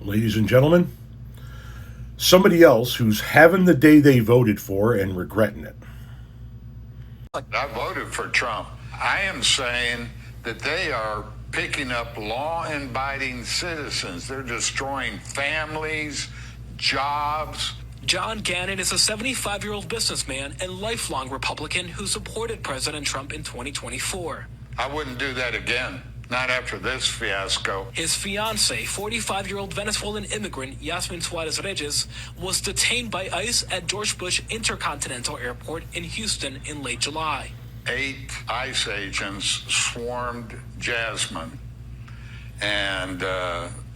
ladies and gentlemen, somebody else who's having the day they voted for and regretting it. I voted for Trump. I am saying that they are picking up law-abiding citizens. They're destroying families, jobs. John Gannon is a 75-year-old businessman and lifelong Republican who supported President Trump in 2024. I wouldn't do that again. Not after this fiasco. His fiancée, 45-year-old Venezuelan immigrant Yasmin Suarez-Reyes, was detained by ICE at George Bush Intercontinental Airport in Houston in late July. 8 ICE agents swarmed Jasmine and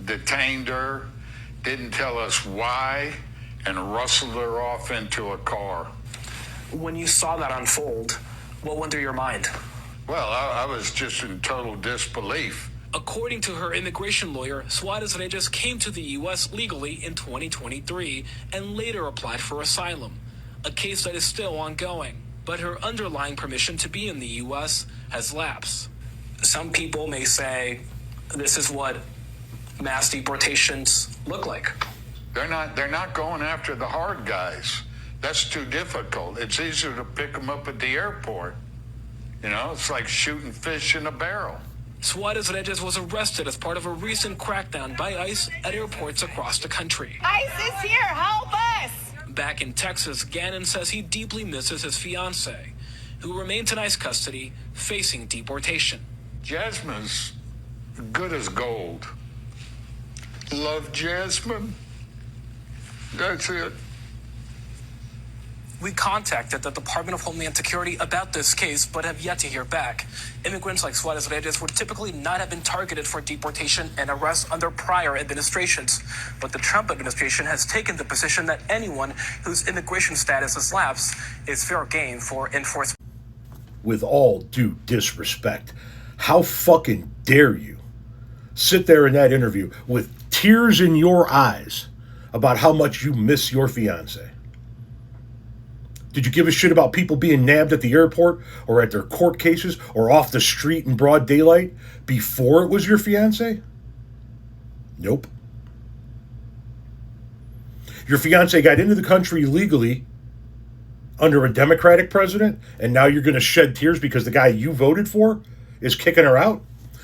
detained her, didn't tell us why, and rustled her off into a car. When you saw that unfold, what went through your mind? Well, I was just in total disbelief. According to her immigration lawyer, Suarez-Reyes came to the U.S. legally in 2023 and later applied for asylum, a case that is still ongoing. But her underlying permission to be in the U.S. has lapsed. Some people may say this is what mass deportations look like. They're not going after the hard guys. That's too difficult. It's easier to pick them up at the airport. You know, it's like shooting fish in a barrel. Suarez-Reyes was arrested as part of a recent crackdown by ICE at airports across the country. ICE is here, help us! Back in Texas, Gannon says he deeply misses his fiancée, who remains in ICE custody, facing deportation. Jasmine's good as gold. Love Jasmine. That's it. We contacted the Department of Homeland Security about this case, but have yet to hear back. Immigrants like Suarez-Reyes would typically not have been targeted for deportation and arrest under prior administrations. But the Trump administration has taken the position that anyone whose immigration status has lapsed is fair game for enforcement. With all due disrespect, how fucking dare you sit there in that interview with tears in your eyes about how much you miss your fiancé? Did you give a shit about people being nabbed at the airport or at their court cases or off the street in broad daylight before it was your fiancé? Nope. Your fiancé got into the country legally under a Democratic president, and now you're going to shed tears because the guy you voted for is kicking her out?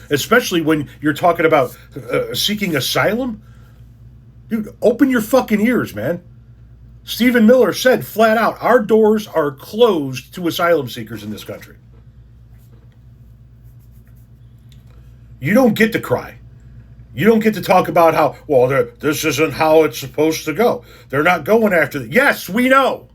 Especially when you're talking about seeking asylum? Dude, open your fucking ears, man. Stephen Miller said flat out, our doors are closed to asylum seekers in this country. You don't get to cry. You don't get to talk about how, well, this isn't how it's supposed to go. They're not going after it. Yes, we know.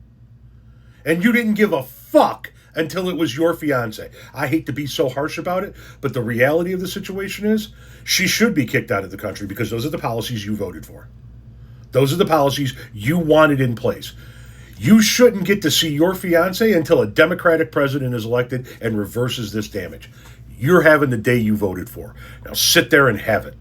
And you didn't give a fuck until it was your fiancé. I hate to be so harsh about it, but the reality of the situation is she should be kicked out of the country because those are the policies you voted for. Those are the policies you wanted in place. You shouldn't get to see your fiancé until a Democratic president is elected and reverses this damage. You're having the day you voted for. Now sit there and have it.